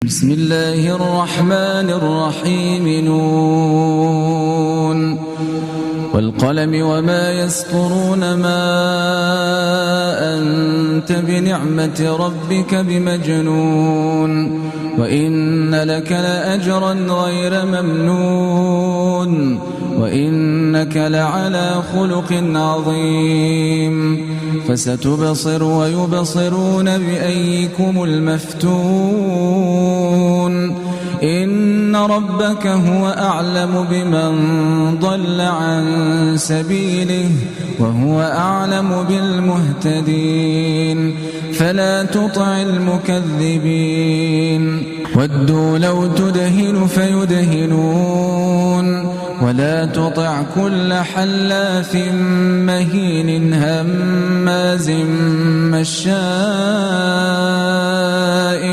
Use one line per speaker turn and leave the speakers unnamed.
بسم الله الرحمن الرحيم نون والقلم وما يسطرون ما أنت بنعمة ربك بمجنون وإن لك لأجرا غير ممنون وإنك لعلى خلق عظيم فستبصر ويبصرون بأيكم المفتون إن ربك هو أعلم بمن ضل عن سبيله وهو أعلم بالمهتدين فلا تطع المكذبين ودوا لو تدهن فيدهنون ولا تطع كل حلاف مهين هماز مشاء